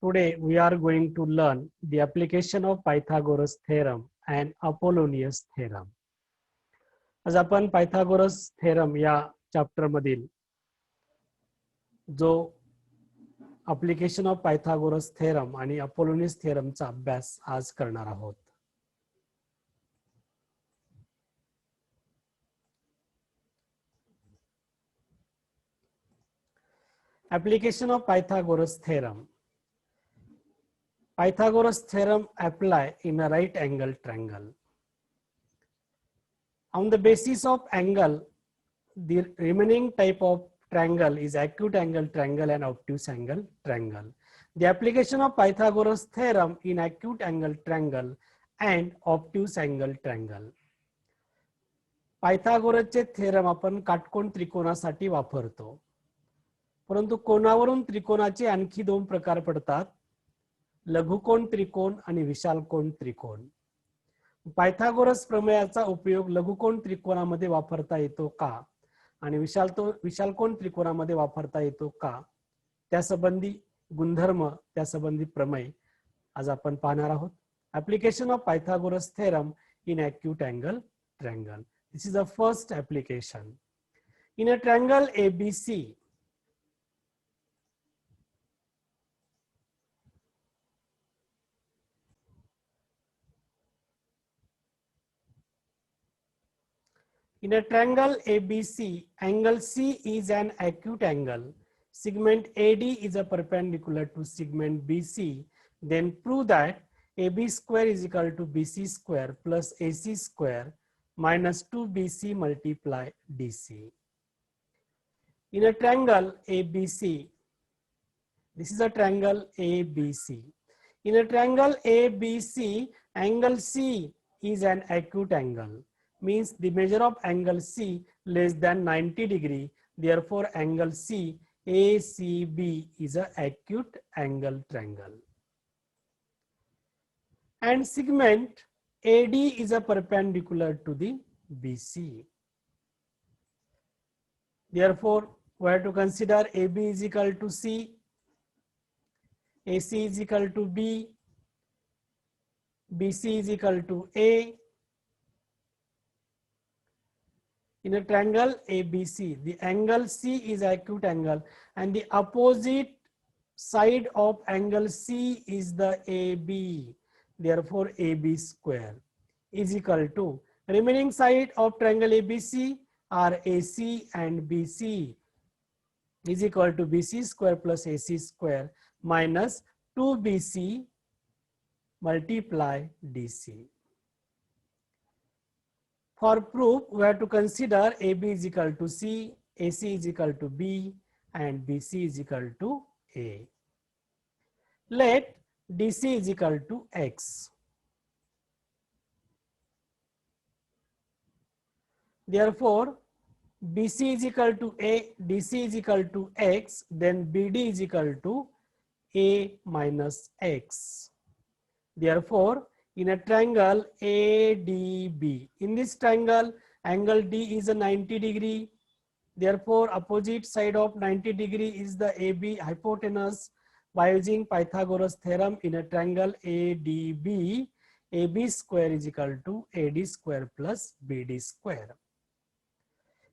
Today we are going to learn the application of Pythagoras theorem and Apollonius theorem. आज आपण Pythagoras theorem या chapter मधील जो application of Pythagoras theorem आणि Apollonius थेरमचा अभ्यास आज करणार आहोत. Application of Pythagoras theorem. Pythagoras theorem apply in a right angle triangle. On the basis of angle, the remaining type of triangle is acute angle triangle and obtuse angle triangle. The application of Pythagoras theorem in acute angle triangle and obtuse angle triangle. पायथागोरसचे theorem आपण काटकोन त्रिकोणासाठी वापरतो, परंतु कोनावरून त्रिकोणाचे आणखी दोन प्रकार पडतात, लघुकोन त्रिकोण आणि विशालकोन त्रिकोण. पायथागोरस प्रमेयाचा उपयोग लघुकोन त्रिकोणामध्ये वापरता येतो का आणि विशालकोन त्रिकोणामध्ये वापरता येतो का, त्यासंबंधी गुणधर्म, त्यासंबंधी प्रमेय आज आपण पाहणार आहोत. Application of Pythagoras theorem in acute angle triangle. This is the first application. In a triangle ABC, angle C is an acute angle. Segment AD is a perpendicular to segment BC. Then prove that AB square is equal to BC square plus AC square minus 2BC multiply DC. In a triangle ABC, this is a triangle ABC. In a triangle ABC, angle C is an acute angle. Means the measure of angle C less than 90 degree. Therefore, angle C ACB is an acute angle triangle. And segment AD is a perpendicular to the BC. Therefore, we have to consider AB is equal to C, AC is equal to B, BC is equal to A. In a triangle ABC, the angle C is acute angle and the opposite side of angle C is the AB. Therefore, AB square is equal to remaining side of triangle ABC are AC and BC is equal to BC square plus AC square minus 2BC multiply DC. For proof, we have to consider AB is equal to C, AC is equal to B, and BC is equal to A. Let DC is equal to X. Therefore, BC is equal to A, DC is equal to X, then BD is equal to A minus X. Therefore, in a triangle ADB, in this triangle, angle D is a 90 degree. Therefore, opposite side of 90 degree is the AB hypotenuse. By using Pythagoras theorem in a triangle ADB, AB square is equal to AD square plus BD square.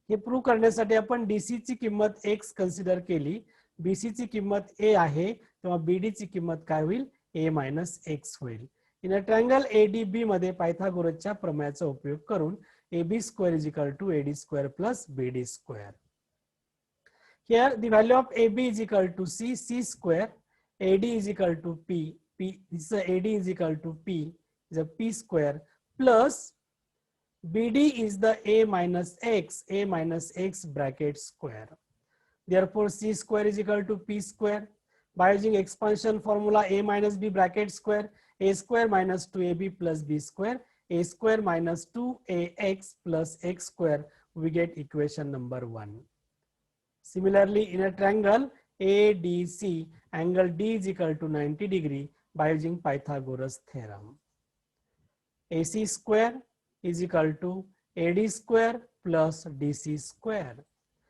Hey prove करण्यासाठी आपण DC ची किंमत X consider केली, BC ची किंमत A आहे, तेव्हा BD ची किंमत काय होईल, A minus X होईल. In a triangle ADB मध्ये पायथागोरसच्या प्रमेयाचा उपयोग करून AB square is equal to AD square plus BD square. Here the value of AB is equal to C, C square, AD is equal to P, this is a AD is equal to P, is a P square plus BD is the A minus X bracket square. Therefore, C square is equal to P square. By using expansion formula A minus B bracket square, A square minus 2AB plus B square, A square minus 2AX plus X square, we get equation number 1. Similarly, in a triangle ADC, angle D is equal to 90 degree by using Pythagoras theorem. AC square is equal to AD square plus DC square.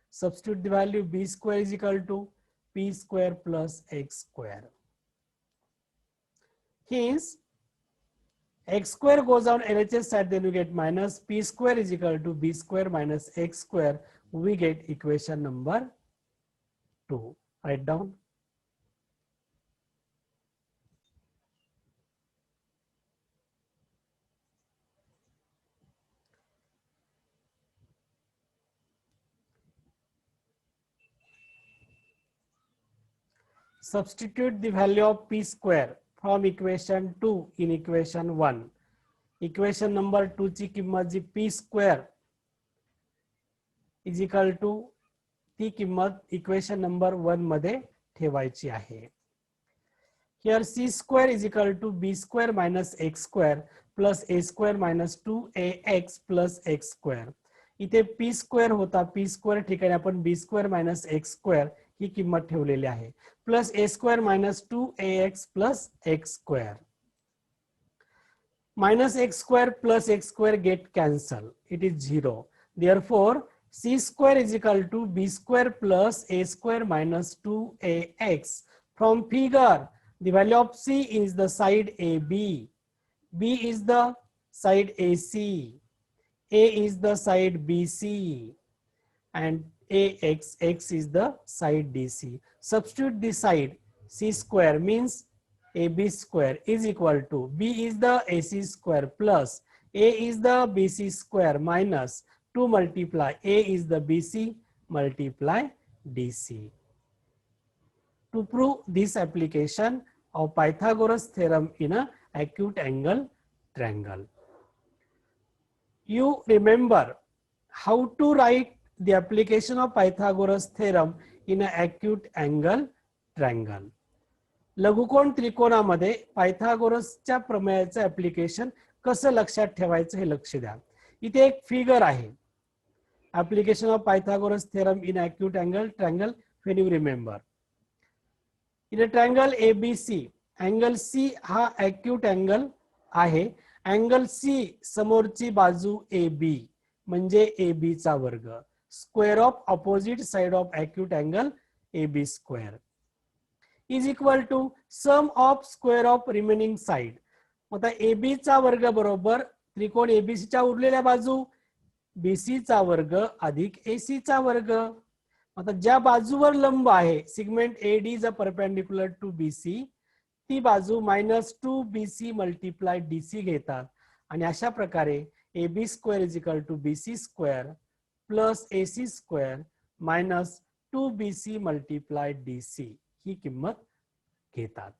Substitute the value, B square is equal to P square plus X square. Hence, x square goes on LHS side, then we get minus p square is equal to b square minus x square. We get equation number 2. Write down. Substitute the value of p square from equation 2 in equation 1. Equation number 2 ची किंमत जी p square is equal to ती किंमत equation number 1 मध्ये ठेवायची आहे. Here c square is equal to b square minus x square plus a square minus 2ax plus x square. इथे p square होता, p square ठिकाणी आपण b square minus x square ही किंमत ठेवलेली आहे, plus a square minus 2ax plus x square. Minus x square plus x square get cancel. It is 0. Therefore, c square is equal to b square plus a square minus 2ax. From figure, the value of c is the side AB, b is the side AC, a is the side BC, and x is the side DC. Substitute the side. C square means AB square is equal to b is the AC square plus a is the BC square minus 2 multiply a is the BC multiply DC. To prove this application of Pythagoras theorem in an acute angle triangle, you remember how to write the application of Pythagoras theorem in an acute angle triangle. लघुकोण त्रिकोणामध्ये पायथागोरसच्या प्रमेयाचं application कसं लक्षात ठेवायचं हे लक्ष द्या. इथे एक फिगर आहे, application of Pythagoras theorem in acute angle triangle. When you remember, in a triangle ABC, angle C हा अॅक्यूट अँगल आहे. अँगल C समोरची बाजू AB म्हणजे AB चा वर्ग, square of opposite side of acute angle AB square is equal to sum of square of remaining side. आता AB चा वर्ग बरोबर त्रिकोण ABC च्या उरलेल्या बाजू BC चा वर्ग अधिक AC चा वर्ग. आता ज्या बाजूवर लंब आहे segment AD is perpendicular to BC, ती बाजू -2BC मल्टिप्लाय DC घेतात आणि अशा प्रकारे AB square is equal to BC square plus AC square minus 2BC multiply DC ही किंमत घेतात.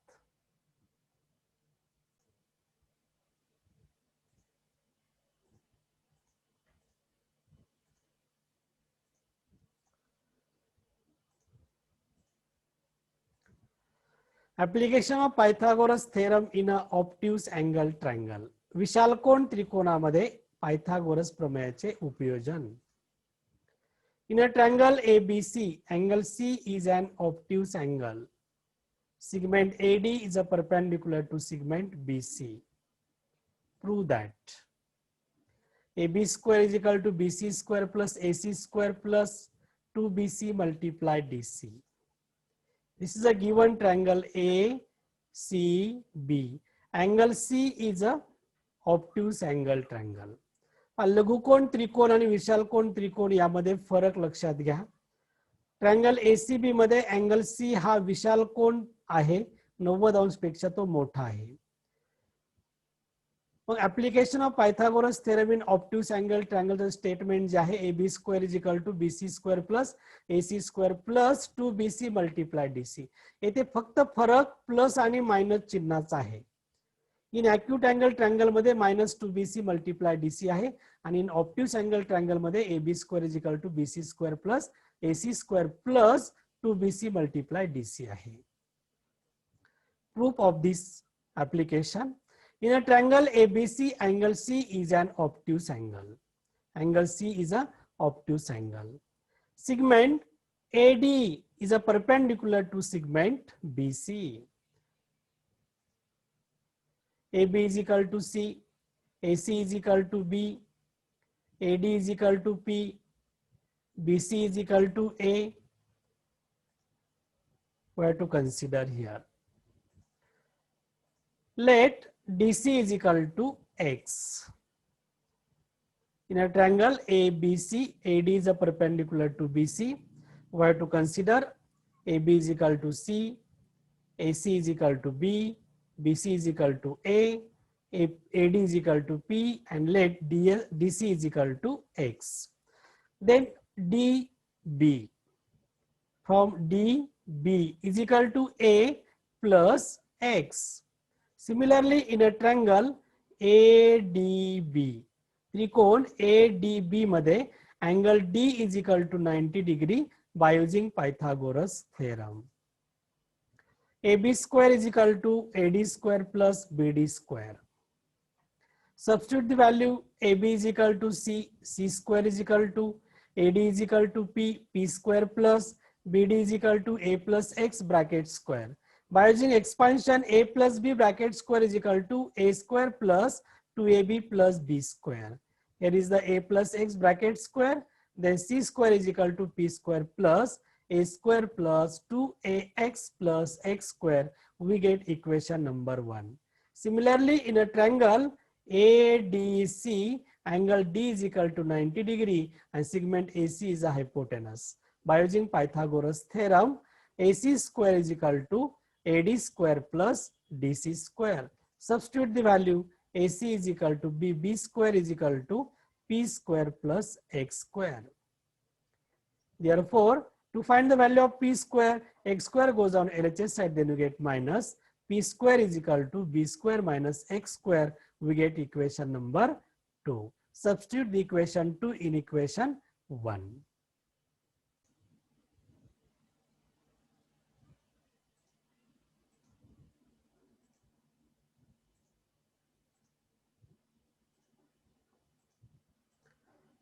Application of Pythagoras theorem in a obtuse angle triangle. विशालकोण त्रिकोणामध्ये पायथागोरस प्रमेयाचे उपयोजन. In a triangle ABC, angle C is an obtuse angle. Segment AD is a perpendicular to segment BC. Prove that AB square is equal to BC square plus AC square plus 2BC multiply DC. This is a given triangle ACB. Angle C is a obtuse angle triangle. लघुकोण त्रिकोण आणि विशालकोण त्रिकोण यामध्ये फरक लक्षात घ्या. Triangle ACB मध्ये angle C हा विशालकोण आहे, 90 अंश पेक्षा तो मोठा आहे. मग application of Pythagoras theorem in obtuse angle ट्रायंगलचं स्टेटमेंट जे आहे AB square is equal to BC square plus AC square plus 2BC multiply DC. येथे फक्त फरक प्लस आणि मायनस चिन्हाचा आहे. इन अॅक्यूट अँगल ट्रायंगल मध्ये -2BC मल्टिप्लाय DC आहे आणि इन ऑब्ट्यूस अँगल ट्रायंगल मध्ये AB square is equal to BC square plus AC square plus 2BC multiply DC आहे. Proof of this application. In a triangle ABC, angle C is an obtuse angle. Angle C is a obtuse angle. Segment AD is a perpendicular to segment BC. AB is equal to C, AC is equal to B, AD is equal to P, BC is equal to A. We have to consider here. Let DC is equal to X. In a triangle ABC, AD is a perpendicular to BC. We have to consider AB is equal to C, AC is equal to B, BC is equal to A, AD is equal to P, and let DC is equal to X. Then DB. From DB is equal to A plus X. Similarly, in a triangle ADB, त्रिकोण ADB मध्ये angle D is equal to 90 degree by using Pythagoras theorem. AB square is equal to AD square plus BD square. Substitute the value. AB is equal to C, C square is equal to AD is equal to P, P square plus BD is equal to A plus X bracket square. By using expansion, A plus B bracket square is equal to A square plus 2AB plus B square. Here is the A plus X bracket square. Then C square is equal to P square plus A square plus 2AX plus X square. We get equation number 1. Similarly, in a triangle ADC, angle D is equal to 90 degree and segment AC is a hypotenuse. By using Pythagoras theorem, AC square is equal to AD square plus DC square. Substitute the value. AC is equal to B, B square is equal to P square plus X square. Therefore, to find the value of P square, X square goes on LHS side, then we get minus P square is equal to B square minus X square. We get equation number 2. Substitute the equation 2 in equation 1.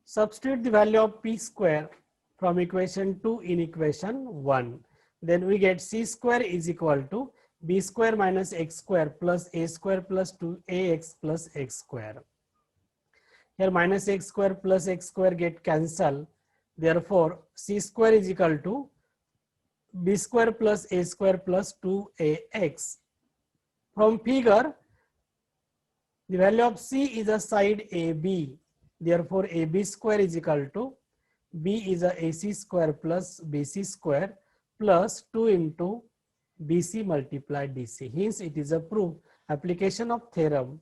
Substitute the value of P square from equation 2 in equation 1. Then we get C square is equal to B square minus X square plus A square plus 2AX plus X square. Here minus X square plus X square get cancelled. Therefore, C square is equal to B square plus A square plus 2AX. From figure, the value of C is a side AB. Therefore, AB square is equal to B is a AC square plus BC square plus 2 into BC multiplied DC. Hence, it is a proof application of theorem,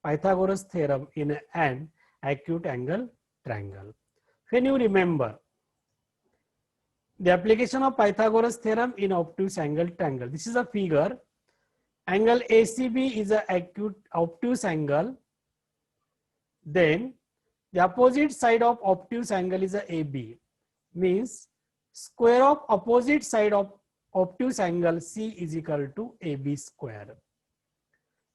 Pythagoras theorem in an acute angle triangle. When you remember the application of Pythagoras theorem in obtuse angle triangle, this is a figure. Angle ACB is an acute obtuse angle. Then the opposite side of obtuse angle is a AB. Means square of opposite side of obtuse angle C is equal to AB square.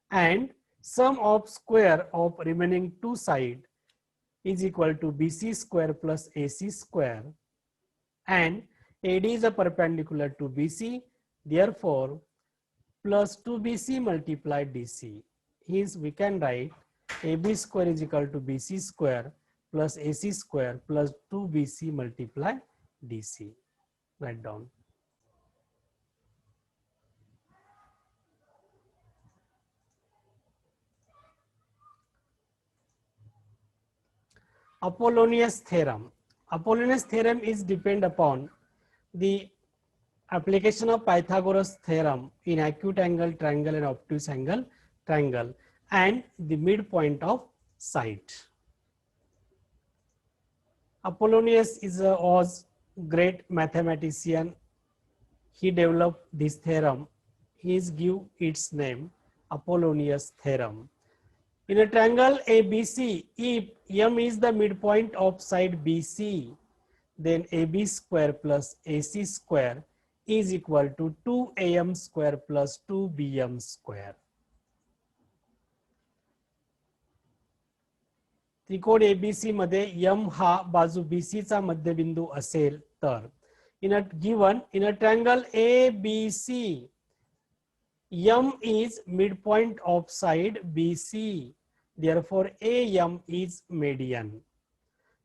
And sum of square of remaining two sides is equal to BC square plus AC square. And AD is a perpendicular to BC. Therefore, plus 2BC multiplied DC. Hence, we can write AB square is equal to BC square plus AC square plus 2BC multiplied DC. Write down. Apollonius theorem. Apollonius theorem is depend upon the application of Pythagoras theorem in acute angle triangle and obtuse angle triangle and the midpoint of side. Apollonius was great mathematician. He developed this theorem. He is give its name Apollonius theorem. In a triangle ABC, if M is the midpoint of side BC, then AB square plus AC square is equal to 2AM square plus 2BM square. त्रिकोण ABC मध्ये M हा बाजू BC चा मध्यबिंदू असेल तर in a triangle ABC, M is midpoint of side BC. Therefore, AM is median.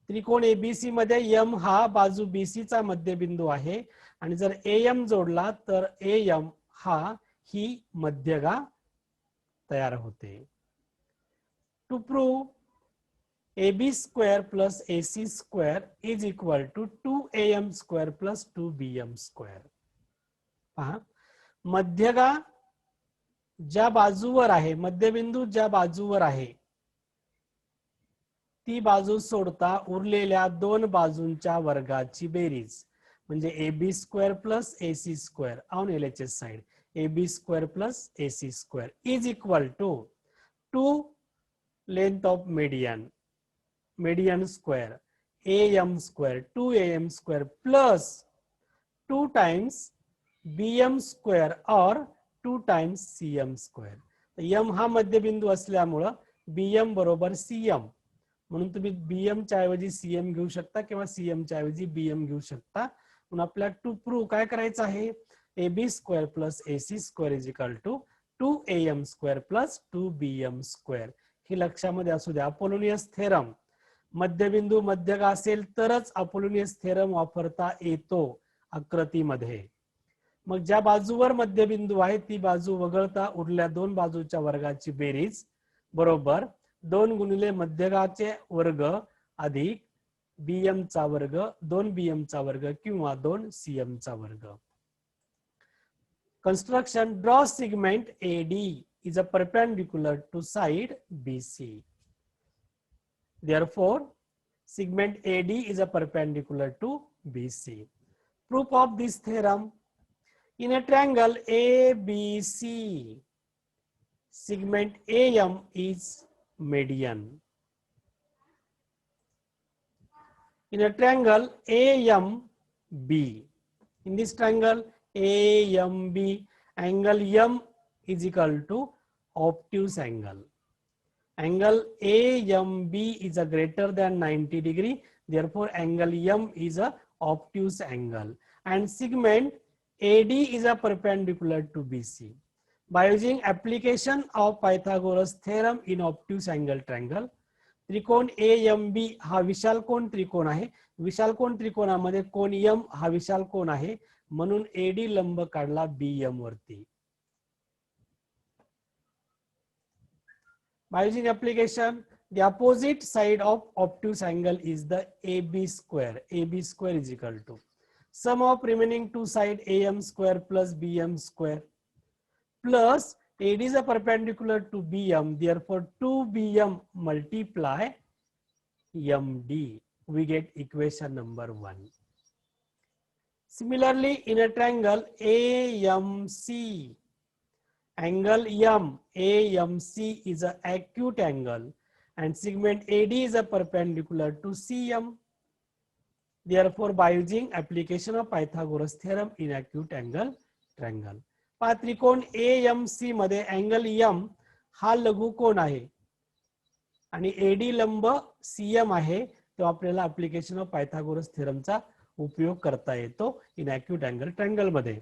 त्रिकोण ABC मध्ये M हा बाजू BC चा मध्यबिंदू आहे आणि जर AM जोडला तर AM हा ही मध्यगा तयार होते. To prove AB square plus AC square is equal to 2AM square plus 2BM square. पहा, मध्यगा ज्या बाजूवर आहे, मध्यबिंदू ज्या बाजूवर आहे ती बाजू सोडता उरलेल्या दोन बाजूंच्या वर्गाची बेरीज म्हणजे AB square plus AC square on LHS side, AB square plus AC square is equal to 2 length of median square AM square 2AM square plus 2 times BM square or 2 times CM square. M हा मध्यबिंदू असल्यामुळे BM बरोबर CM, म्हणून तुम्ही BM च्या ऐवजी CM घेऊ शकता किंवा CM च्या ऐवजी BM घेऊ शकता. म्हणून आपल्याला टू प्रूव्ह काय करायचं आहे, AB square plus AC square is equal to 2AM square plus 2BM square. ही लक्षामध्ये असू द्या. अपोलोनियस थेरम, मध्यबिंदू मध्यगा असेल तरच अपोलोनियस थेरम वापरता येतो आकृतीमध्ये. मग ज्या बाजूवर मध्यबिंदू आहे ती बाजू वगळता उरल्या दोन बाजूच्या वर्गाची बेरीज बरोबर 2 गुणिले मध्यगाचे वर्ग अधिक BM चा वर्ग, 2 BM चा वर्ग किंवा 2 CM चा वर्ग. Construction, draw segment AD is a perpendicular to side BC. Therefore, segment AD is a perpendicular to BC. Proof of this theorem: in a triangle ABC, segment AM is median. In a triangle AMB, in this triangle AMB, angle M is equal to obtuse angle. Angle AMB is a greater than 90 degree. Therefore, angle M is a obtuse angle. And segment AD is a perpendicular to BC. By using application of Pythagoras theorem in obtuse angle triangle, त्रिकोण AMB हा विशाल कोण त्रिकोण आहे. विशाल कोण त्रिकोणामध्ये कोण M हा विशाल कोण आहे, म्हणून AD लंब काढला BM वरती. By using application, the opposite side of obtuse angle is the AB square. AB square is equal to sum of remaining two side AM square plus BM square plus AD is a perpendicular to BM. Therefore, 2BM multiply MD. We get equation number 1. Similarly, in a triangle AMC, angle AMC is an acute angle and segment AD is a perpendicular to CM. Therefore, by using application of Pythagoras theorem in acute angle triangle, त्रिकोण AMC मध्ये angle M हा लघुकोन आहे आणि AD लंब CM आहे, तो आपल्याला application of Pythagoras थेरमचा उपयोग करता येतो इन अॅक्यूट अँगल ट्रायंगल मध्ये.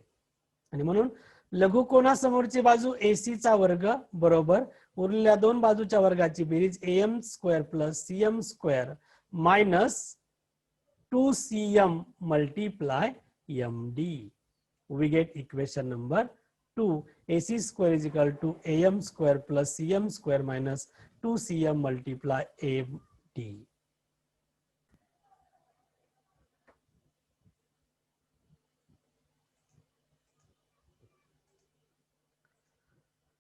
आणि म्हणून लघुकोनासमोरची बाजू AC चा वर्ग बरोबर उरलेल्या दोन बाजूच्या वर्गाची berries AM square plus CM square minus 2CM multiply MD. We get equation number 2. AC square is equal to AM square plus CM square minus 2CM multiply MD.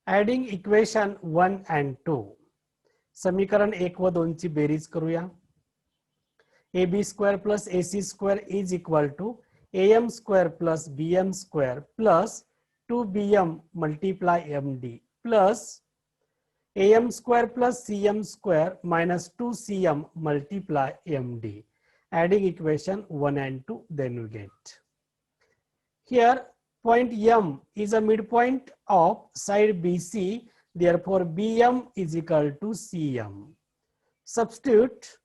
Adding equation 1 and 2. समीकरण 1 व 2 ची berries करूया. AB square plus AC square is equal to AM square plus BM square plus 2BM multiply MD plus AM square plus CM square minus 2CM multiply MD. Adding equation 1 and 2, then we get. Here point M is a midpoint of side BC. Therefore, BM is equal to CM. Substitute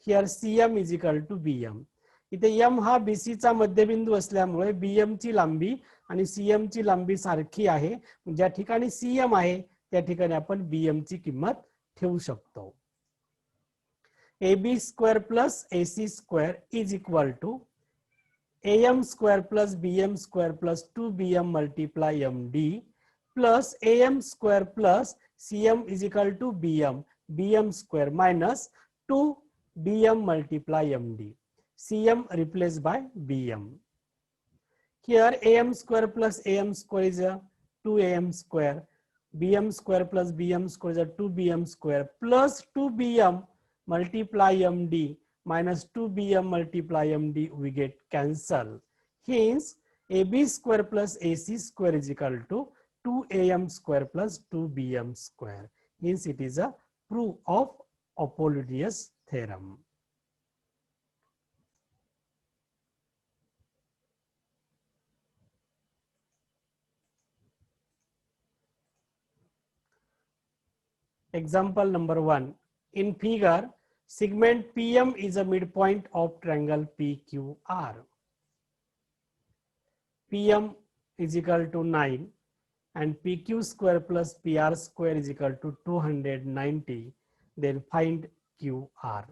here CM is equal to BM. इथे M हा BC चा मध्यबिंदू असल्यामुळे BM ची लांबी आणि CM ची लांबी सारखी आहे. ज्या ठिकाणी CM आहे त्या ठिकाणी आपण BM ची किंमत ठेवू शकतो. AB square plus AC square is equal to AM square plus BM square plus 2BM multiply MD plus AM square plus CM is equal to BM square minus 2 BM multiply MD. CM replaced by BM. Here AM square plus AM square is a 2AM square. BM square plus BM square is a 2BM square plus 2BM multiply MD minus 2BM multiply MD we get cancel. Hence AB square plus AC square is equal to 2AM square plus 2BM square. Hence it is a proof of Apollonius theorem. Example number 1. In figure, segment PM is a midpoint of triangle PQR. PM is equal to 9 and PQ square plus PR square is equal to 290. Then find QR.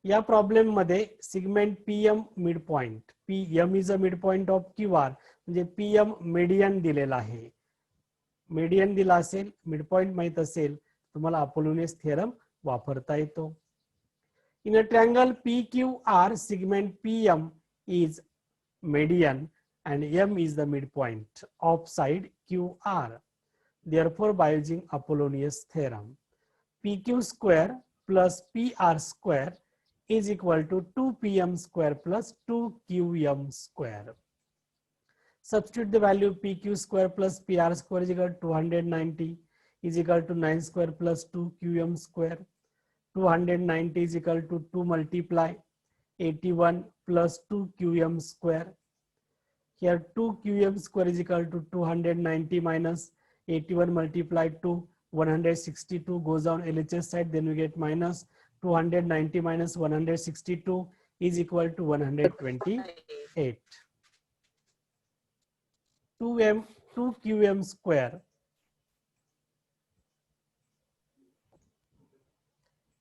या problem मध्ये segment PM midpoint, PM is a midpoint of QR, म्हणजे PM median दिलेला आहे. Median दिला असेल, midpoint माहित असेल, तुम्हाला अपोलोनियस थेरम वापरता येतो. In a triangle PQR, segment PM is median and M is the midpoint of side QR. Therefore, by using Apollonius theorem, PQ square plus PR square is equal to 2PM square plus 2QM square. Substitute the value PQ square plus PR square is equal to 290 is equal to 9 square plus 2QM square. 290 is equal to 2 multiply 81 plus 2QM square. Here 2QM square is equal to 290 minus 81 multiplied to 162 goes down LHS side, then we get minus 290 minus 162 is equal to 128. 2QM square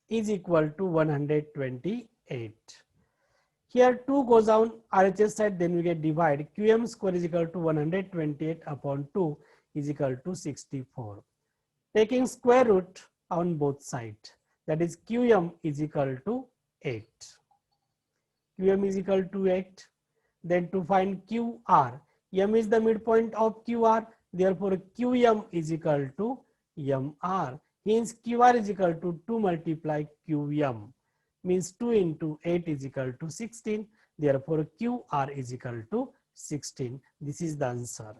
is equal to 128. Here 2 goes down RHS side, then we get divide. QM square is equal to 128 upon 2 is equal to 64. Taking square root on both sides, that is QM is equal to 8. QM is equal to 8. Then to find QR, M is the midpoint of QR, therefore QM is equal to MR. Hence QR is equal to 2 multiply QM, means 2 into 8 is equal to 16. Therefore QR is equal to 16. This is the answer.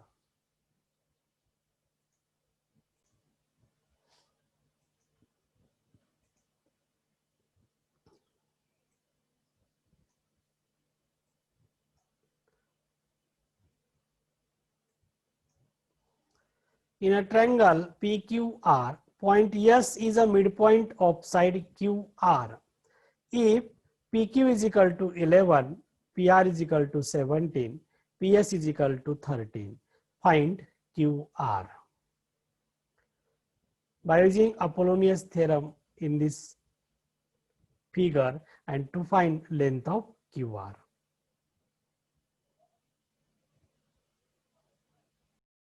In a triangle PQR, point S is a midpoint of side QR. If PQ is equal to 11, PR is equal to 17, PS is equal to 13, find QR. By using Apollonius theorem in this figure and to find length of QR.